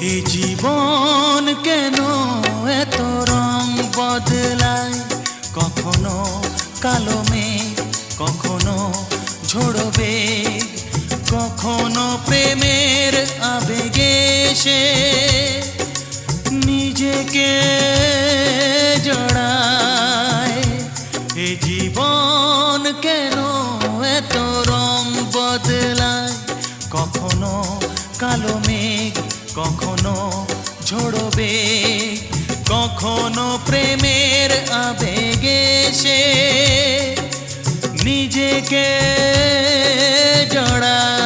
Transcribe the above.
এ জীবন কেন এত রং বদলায়, কখনো কালো মেঘ, কখনো ঝোড়ো বেগ, কখনো প্রেমের আবেগে সে নিজেকে জড়ায়। এ জীবন কেন এত রং বদলায়, কখনো কালো মেঘ, কখনো ঝোড়ো বেগ, কখনো প্রেমের আবেগে সে নিজেকে জড়ায়।